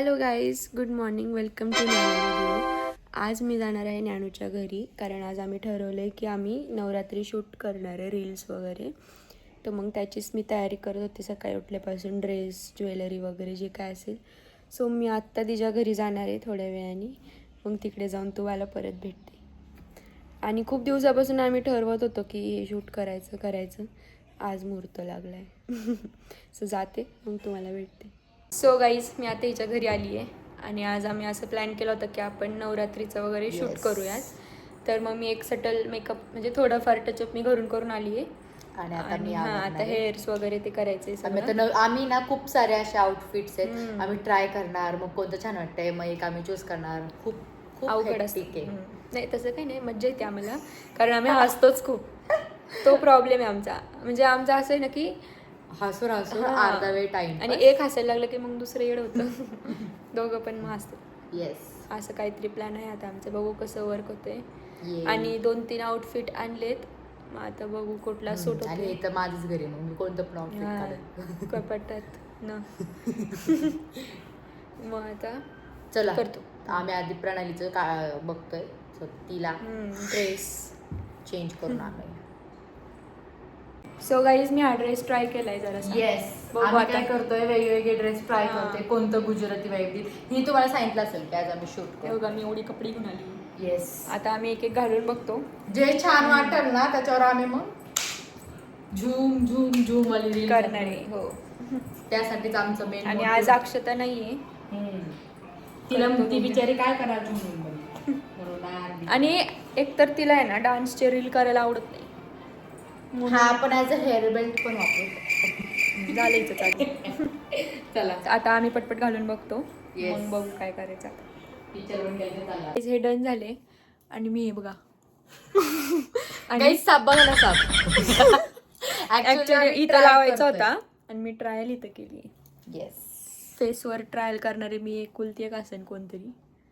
Hello guys, good morning. Welcome to न्यानू video. आज मी जाणार आहे न्यानूच्या घरी, कारण आज आम्ही ठरवलं आहे की आम्ही नवरात्री शूट करणार आहे, रील्स वगैरे. तर मग त्याचीच मी तयारी करत होते सकाळी उठल्यापासून, ड्रेस, ज्वेलरी वगैरे जे काय असेल. सो मी आत्ता तिच्या घरी जाणार आहे थोड्या वेळाने, मग तिकडे जाऊन तुम्हाला परत भेटते. आणि खूप दिवसापासून आम्ही ठरवत होतो की हे शूट करायचं. आज मुहूर्त लागला आहे. सो जाते, मग तुम्हाला भेटते. सो गाईज, मी आता हिच्या घरी आली आहे आणि आज आम्ही असं प्लॅन केलं होतं की आपण नवरात्रीचं वगैरे शूट करूयात. तर मग मी एक सटल मेकअप म्हणजे थोडंफार टचअप मी घरून करून आली आहे. आणि आता हेअर्स वगैरे ते करायचे. आम्ही ना खूप सारे असे आउटफिट्स आहेत, आम्ही ट्राय करणार, मग कोणतं छान वाटतंय मग एक आम्ही चूज करणार. खूप अवघड असते. नाही तसं काही नाही, मज्जा येते आम्हाला, कारण आम्ही हसतोच खूप. तो प्रॉब्लेम आहे आमचा. म्हणजे आमचा असं आहे ना की हसून अर्धा वेळ टाइम, आणि एक हसायला लागलं की मग दुसरं येड होतं. दोघं पण मग असतं. येस, असं काहीतरी प्लॅन आहे आता आमचं, बघू कसं वर्क होतंय. आणि 2-3 आउटफिट आणलेत, मग आता बघू कुठला सूट होतो. आणि हे तर माझंच घरी, मग मी कोणतं पण आउटफिट कपाटात ना. मग आता चला करतो. आम्ही आधी प्रणालीचं बघतोय, तिला ड्रेस चेंज करून आणूया. सो गाईज, मी हा ड्रेस ट्राय केलाय जरासा. येस, आम्ही काय करतोय, वेगवेगळे ड्रेस ट्राय करतोय, कोणतं गुजराती वाईब देईल ही तुम्हाला सांगितलं असेल की आज आम्ही शूट करू. बघा, मी एवढी कपडे घेऊन आली. येस, आता आम्ही एक एक घालून बघतो, जे छान वाटेल ना त्याच्यावर आम्ही मग झूम झूम झूम वाली रील करणार आहे. हो, त्यासाठीच आमचं मेन. आणि आज अक्षता नाहीये, तिला ती बिचारी काय करणार झूम म्हणून. आणि एकतर तिला आहे ना डान्सचे रील करायला आवडत नाही. हा, आपण ॲज अ हेअर बेल्ट पण वापरू. झालेच चालेल. चला आता आम्ही पटपट घालून बघतो, मग बघू काय करायचं आता. हे डन झाले आणि मी हे बघा. आणि साप बघा ना, साप ऍक्च्युली इथं लावायचा होता आणि मी ट्रायल इथं केली. येस, फेसवर ट्रायल करणारे मी एकुलती एक असेल कोणतरी.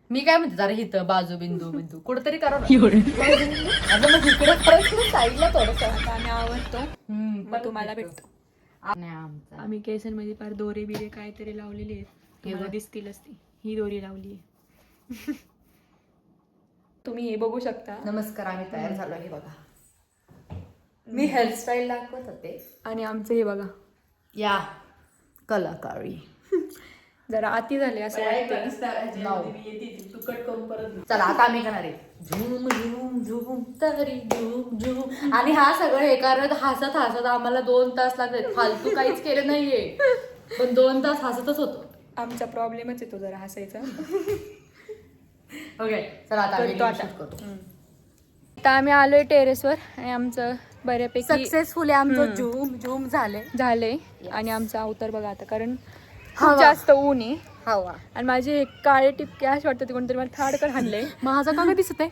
मी काय म्हणते जरा इथं बाजू बिंदू कुठेतरी करा साईडला थोडस. आता आम्ही आवडतो, मग तुम्हाला भेटतो. आम्ही केसांमध्ये फार दोरे बिरे काहीतरी लावलेले आहेत, तुम्हाला दिसतीलच ती. ही दोरी लावली आहे. तुम्ही हे बघू शकता. नमस्कार, आम्ही तयार झालो. हे बघा, मी हेअरस्टाईल दाखवत होते आणि आमचं हे बघा, या कलाकारी जरा आती झाले असं वाटतं. चला आता आम्ही करणार आहे झूम झूम झूम तरी झूम झूम. आणि हा सगळं हे करत हसत आम्हाला 2 तास लागले. फालतू काहीच केलं नाहीये, पण 2 तास हसतच होतो. आमचा प्रॉब्लेमच येतो जरा हसायचा. ओके, चला आता आम्ही शूट करतो. आता आम्ही आलोय टेरेसवर आणि आमचं बऱ्यापैकी सक्सेसफुली आमचं झूम झूम झालंय. आणि आमचा अवतार बघा आता, कारण खूप जास्त ऊन आहे, हवा. आणि माझे काळे टिपके असे वाटतं ते कोणतरी मला थाडकन हाणलंय. माझा का दिसत आहे?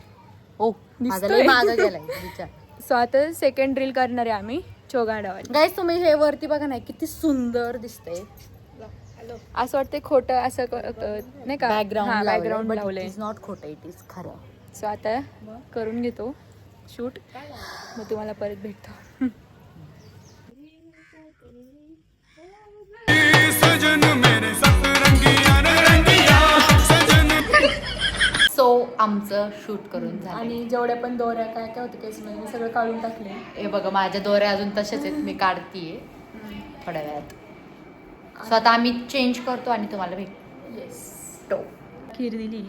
ओ, दिसतोय. माझा गेलाय. सो आता सेकंड रील करणार आहे आम्ही चोगांडावाली. गाईस, तुम्ही हे वरती बघा ना, किती सुंदर दिसतंय. असं वाटतंय खोटं असं नाही का, बॅकग्राऊंड लावलंय. इट इज नॉट खोटं, इट इज खरं. सो आता करून घेतो शूट, मग तुम्हाला परत भेटतो. सो आमचं शूट करून झालं. आणि जेवढ्या पण दोऱ्या काय काय होतं केसमध्ये, मी सगळं काढून टाकले. हे बघा, माझ्या दोऱ्या अजून तशाच आहेत, मी काढतीये थोड्या वेळात. सो आता आम्ही चेंज करतो आणि तुम्हाला भेटतो. खीर दिली,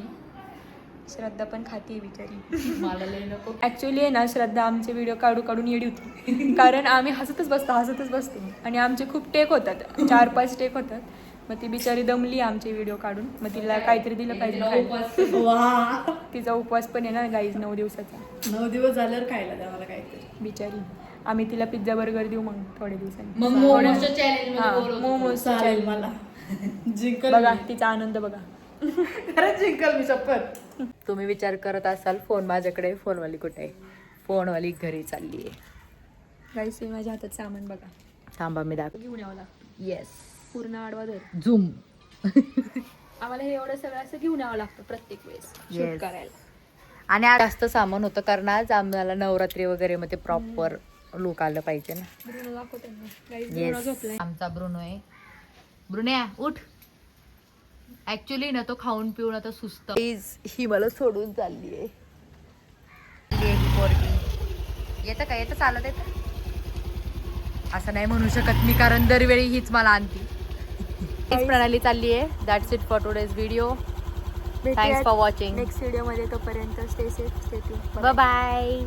श्रद्धा पण खाते बिचारी. मला लई नको. ऍक्च्युली आहे ना, श्रद्धा आमचे व्हिडिओ काढून येडी होती. कारण आम्ही हसतच बसतो आणि आमचे खूप टेक होतात, 4-5 टेक होतात. मग ती बिचारी दमली आमचे व्हिडिओ काढून, मग तिला काहीतरी दिलं पाहिजे खायला. तिचा उपवास पण आहे ना गाईज, 9 दिवसाचा. 9 दिवस झाल्यावर खायला द्या मला काहीतरी. बिचारी, आम्ही तिला पिझ्झा बर्गर देऊ मग थोड्या दिवसांनी. मग मोमोजच्या चॅलेंज मोमोज चालेल मला. जिंकल बघा तिचा आनंद बघा. खरंच जिंकल मी, शपथ. तुम्ही विचार करत असाल फोन माझ्याकडे, फोनवाली कुठे आहे? फोनवाली घरी चालली आहे. गाईस, माझ्या हातात सामान बघा. थांबा, मी दाखव. घेऊन यावं लागतं. येस, पूर्ण आडवा धर. झूम. आम्हाला हे एवढं सगळं असं घेऊन यावं लागतं प्रत्येक वेळेस शूट करायला. आणि जास्त सामान होतं, कारण आज आम्हाला नवरात्री वगैरे मध्ये प्रॉपर लुक आलं पाहिजे ना. ब्रुनो दाखवते ना. गाईस, ब्रुनो झोपलाय. आमचा ब्रुनो आहे. ब्रुन्या उठ. ऍक्च्युली ना तो खाऊन पिऊन आता सुस्त. ही मला सोडून चालली आहे. येतं का येतं चालत येतं असं नाही म्हणू शकत मी, कारण दरवेळी हीच मला आणती. हीच प्रणाली चालली आहे. That's it for today's video. Thanks for watching. Next video मध्ये. तोपर्यंत stay safe, stay tuned. Bye bye.